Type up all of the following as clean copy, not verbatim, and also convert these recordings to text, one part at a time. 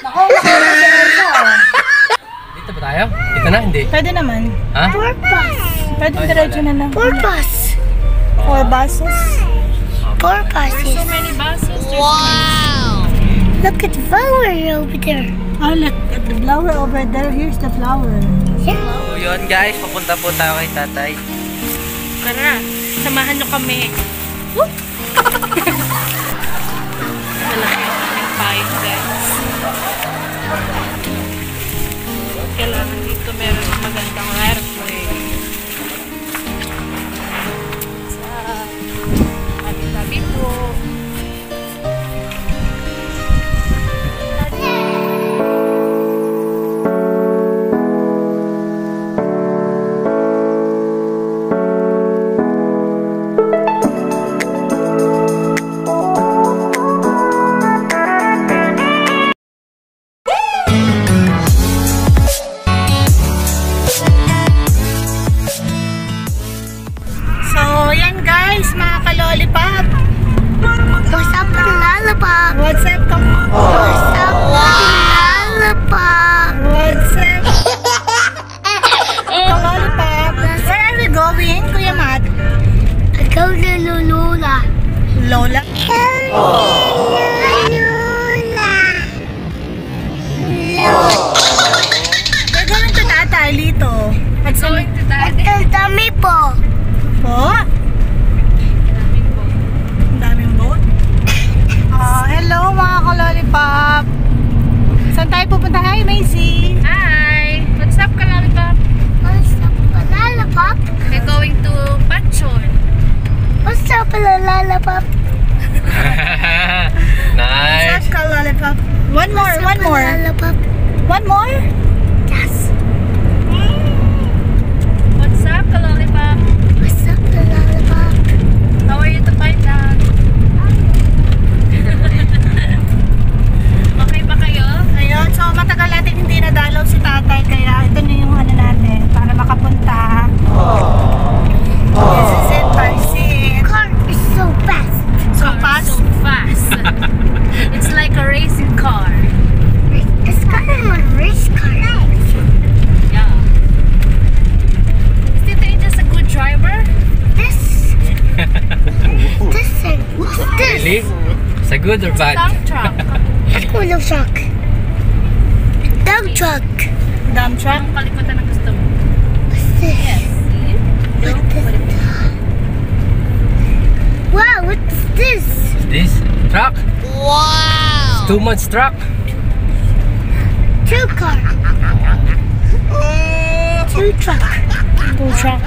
Nako, Dito ba tayo? Dito na, hindi? pwede naman. Ha? 4 bus. Pwede diretso na lang. 4 bus. 4 buses. 4 buses. So many buses. Wow! Look at the flower over there. Oh, look at the flower over there. Here's the flower. Yeah. So yun guys, papunta po tayo kay tatay. Tara, samahan nyo kami. Woo! Malaki yung pine, guys. Kailangan dito meron magandang airplay. Sa tabi-tabi po. What's up, lollipop? What's up, What's up, lollipop? What's up? Lollipop. Where are we going, Kuya Matt? I go to Lulula. Lola? We're going to Tatay, Lito. What's going to Tatay? Ang dami po. Po? Ang daming boat. Hello mga ka-lollipop. Saan tayo pupunta? Hi, Macy. Hi! What's up, Lollipop? What's up, lollipop? We're going to Patchon. What's up, lollipop? Nice! What's up, ka-lollipop? One more. Lollipop. One more? Yes. What's up, Lollipop? What's up, lollipop? How are you to find out? Okay ba kayo? Ayun, so matagal natin hindi nadalaw si tatay, kaya ito na yung ano natin para makapunta. This is it, Parsit. Car is so fast. So Car fast. So fast. It's like a racing car. It's kind of a race car. Yeah. Is Tito just a good driver? This thing. What's this? Really? Is it good or bad? Dump truck. Let's go to truck. Dump truck. Dump truck. Anong kalikutan ang gusto mo? What's this? Yes. See? Wow, what's this? This? Truck? Wow. Too much truck? 2 car. 2 truck. Two truck.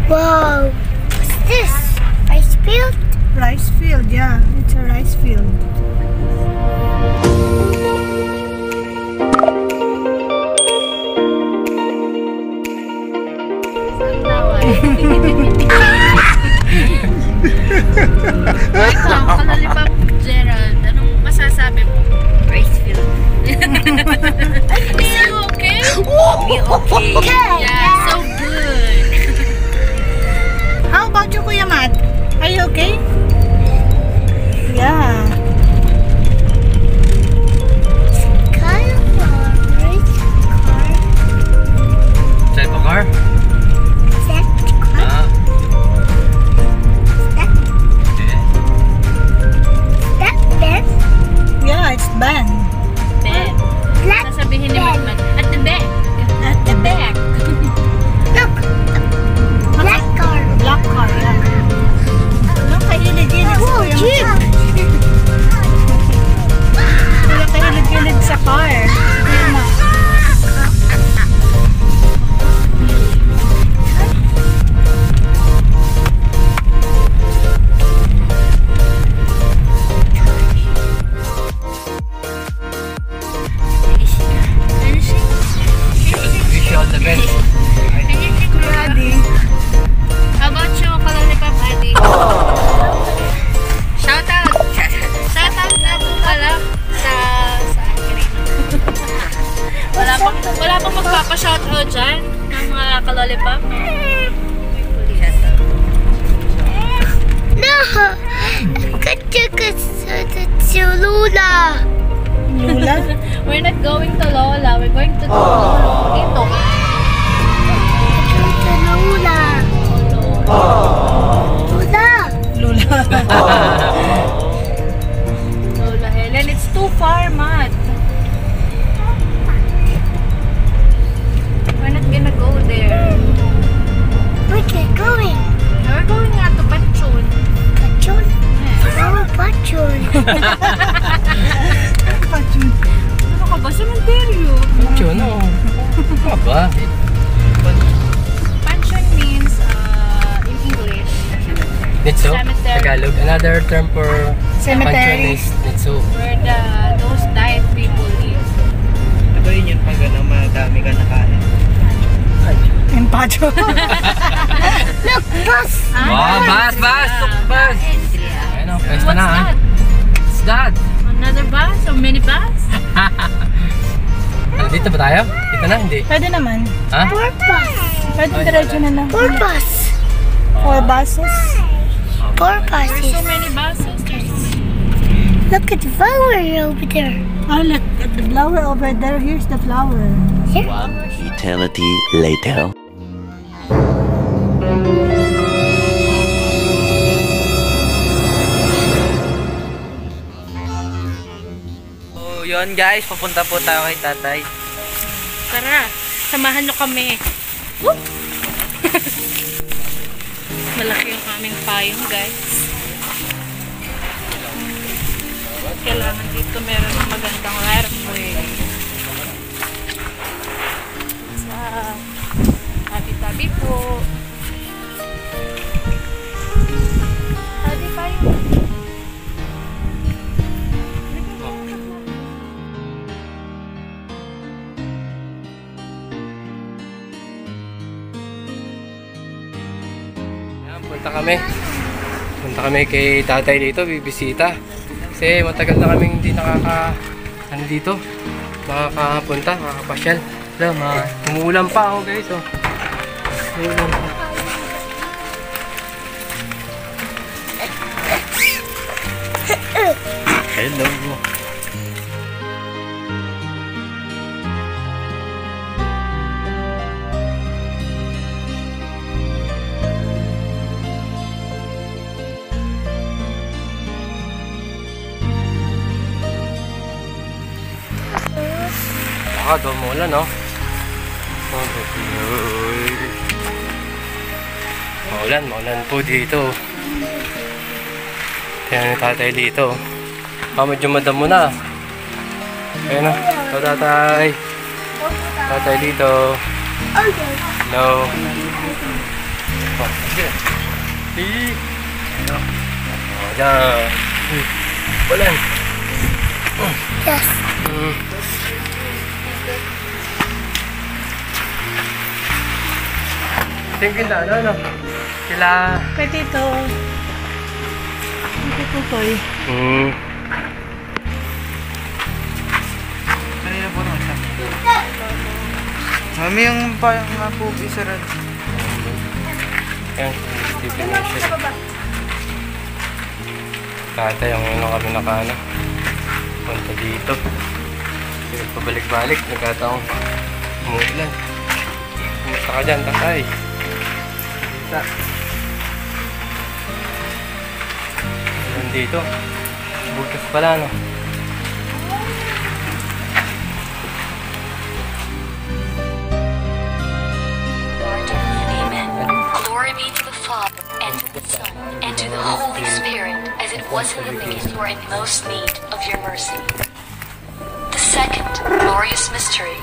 Wow. What's this? Ice field? Rice field, yeah. It's a rice field. Lollipop, Gerald, anong masasabi mo? Racefield. Is you okay? We okay. Yeah, so good. How about you, Kuya Matt? Are you okay? Yeah. Kind of a race car. Type of car? That car. Ah. Yeah. That bed. Yeah, it's Ben. Ben. Black Sasabihin ni bed. Magman, at the back. At the back. Look. Black car. Black car, yeah. Anong kahilig-hilig sa Oh, Kuya Jeep. Matt? Kuya kahilig-hilig sa car. Kuya Matt. Wish you all the best. Daddy. How about you, Lollipop, Adi? Shout out! Shout out na po pala sa akin. Wala pang magpapa-shout out dyan ng mga ka-Lollipop. No. Good. to Lula. Lula? We're not going to Lola. We're going to Lolo. Ito. To Lula. Lula. Lula. Lola Helen. It's too far, Matt. We're not gonna go there. Where are going? We're going nga to Pachon. Pachon. Oh, Pachon. Ano ka ba? Cementerio. Yun, oo. Ano ba? Pansion means, in English, Nitso? Cemetery. Tagalog. Another term for Cemetery. pansion is Nitso. where those died people live. Ito yun pag ano, madami ka nakain. Empacho. Look, bus. Wow, bus! Bus! Ayun o, pwes pa What's na ha. that? What's that? Another bus? Or mini bus? Ano, dito ba tayo? Dito na, hindi? Pwede naman. Ha? Four bus. Pwede diretso na lang. Four bus. 4 buses. Four There's buses. so many buses. Look at the flower over there. Oh, look at the flower over there. Here's the flower. Here. Eternity later. So yun guys, papunta po tayo kay tatay. Tara, samahan nyo kami. Whoop! Malaki yung aming payong, guys. Kailangan dito meron ng magandang airway. Sa tabi-tabi po. Tabi payong. Punta kami kay tatay dito, bibisita. Kasi matagal na kaming hindi dito, makakapunta, makakapasyal. Umuulan pa ako guys, oh. Umuulan pa. Hello. Umuulan, no? Maulan po dito. Tingnan ni tatay dito. Medyo madamo na. Ayun na. Ito tatay. Tatay dito. Hello. Oh, sige. Dyan. Ulan. Yes. Tingin na, ano? Sila... Kay Tito. Tito Tutoy. Kanina po naman siya. Mami, yung payong nga po, isaran. Yan, definition. Tatay, yung ano kami nakaano. Punta dito. Pabalik-balik, nagkataong umuulan. Kumusta ka dyan, tatay? Kita. Dito. Bukas pala, no? Amen. Glory be to the Father, and to the Son, and to the Holy Spirit, as it was in the beginning, you are in most need of your mercy. The second glorious mystery,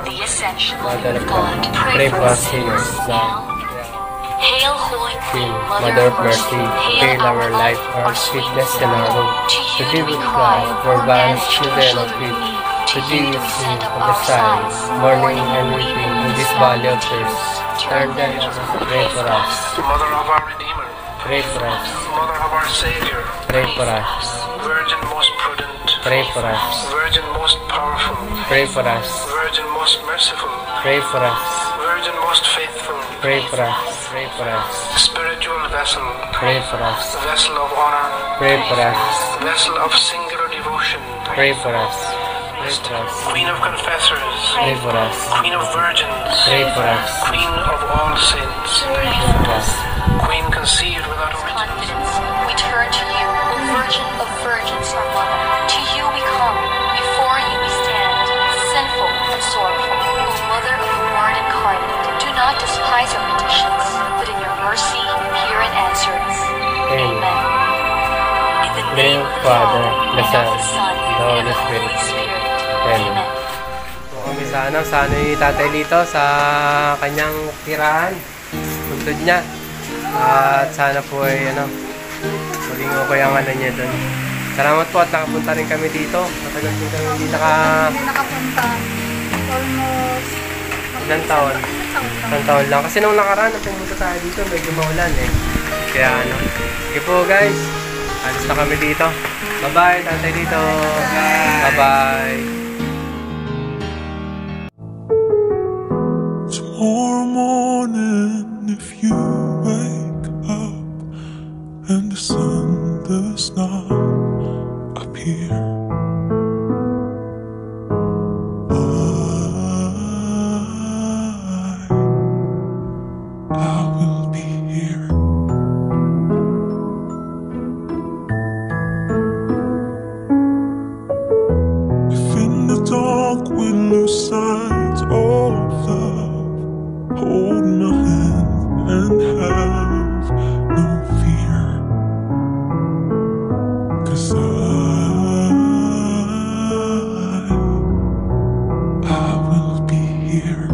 the Ascension of God. Pray for us sinners now. Hail, Holy Queen, Mother of Mercy, hail our life, our sweetness, and our hope. To thee we cry, for banished children of grief. To thee we sing of the sighs, mourning and weeping in this valley of tears. Turn then us, pray for us. Mother of our Redeemer, Pray for us. Mother of our Savior, Pray for us. Virgin most prudent, Pray for us. Virgin most powerful, Pray for us. Virgin most merciful, Pray for us. Virgin most faithful, Pray for us. Pray for us. spiritual vessel, Pray for us. vessel of honor, Pray for us. vessel of singular devotion, Pray for us. Pray for us. Queen of confessors, Pray for us. Queen of virgins, Pray for us. Queen of all saints, Pray for us. Queen conceived without origin. confidence, we turn to you, O Virgin of Virgins, our Mother. To you we come, before you we stand, sinful and sorrowful. O Mother of the Word incarnate, do not despise our petitions, but in your mercy hear and answer us. Amen. In the name of the Father, and of the Son, and of the Holy Spirit. Amen. Kami sana yung tatay dito sa kanyang tirahan. Puntod niya. At sana po ay maging okay ang niya doon. Salamat po at nakapunta rin kami dito. Matagal din kami hindi nakapunta. Almost ilang taon. Isang taon lang. Kasi nung nakaraan na pumunta tayo dito, medyo maulan eh. Kaya sige po guys. Alis na kami dito. Bye-bye, tatay dito. Bye-bye. Tomorrow morning, if you wake up and the sun does not appear, I will be here. If in the dark we lose sight of love, hold my hand and have no fear, 'cause I will be here.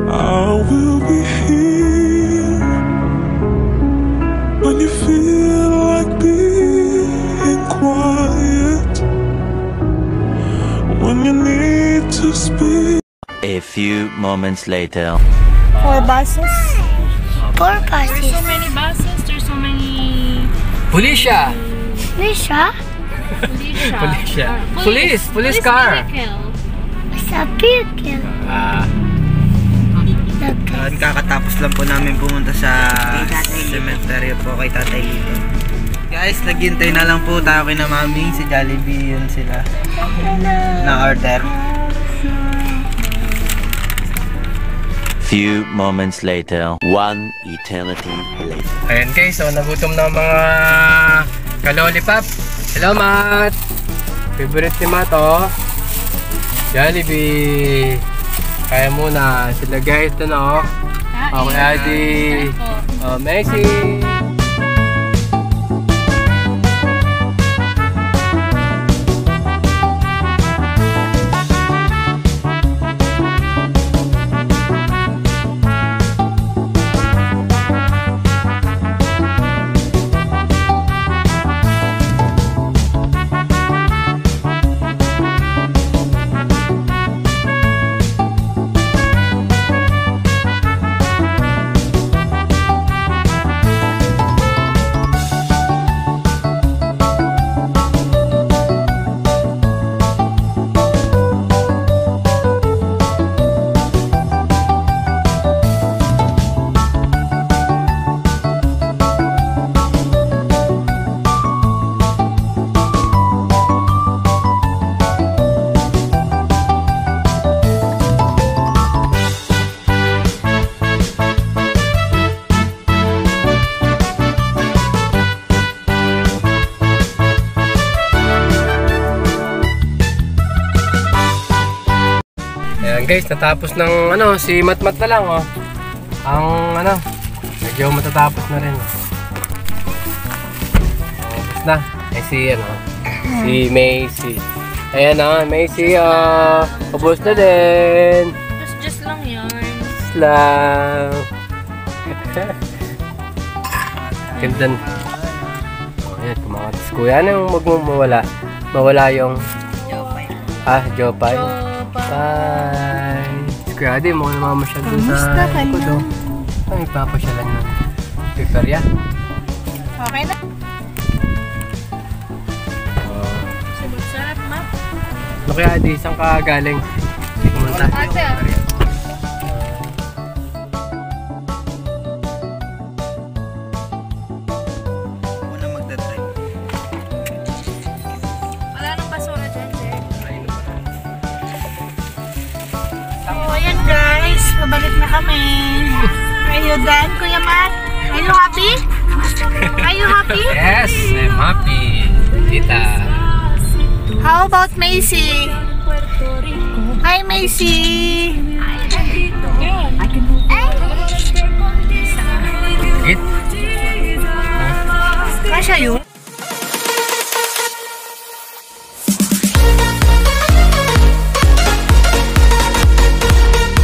I will be here when you feel like being quiet, when you need to speak. A few moments later. 4 buses. 4 There's buses. so many buses, there's so many... Pulisya! Lisha, Police car! vehicle. sa vehicle. Kakatapos lang po namin pumunta sa cemetery po kay Tatay Lito. Guys, naghintay na lang po tayo kay na Mami. Si Jollibee, yun sila na order. Few moments later. One eternity later. Ayan guys, so nagutom na ang mga kalolipop. Hello Matt! Favorite ni Matt Jollibee! Kaya muna sila guys doon Okay, Adi! Messi! Guys, natapos ng si Matmat na lang ang medyo matatapos na rin tapos na si Macy. Ayan Macy ubos na din. Just lang yan. Lang ganda. Ayan, kumakas kuya. Anong mawala yung Jopay. Bye! Si Kuya Adi, mukhang namamasyal dun sa likod Ay, papasyalan ng Piperya. Okay na. Sarap, ma. Kuya Adi, saan ka galing? Hindi kumunta. Ate, Muna magdadala. kami. Are you done, Kuya Matt? Are you happy? Are you happy? Yes, I'm happy. Tita. How about Macy? Hi, Macy. Git. Kasya yun?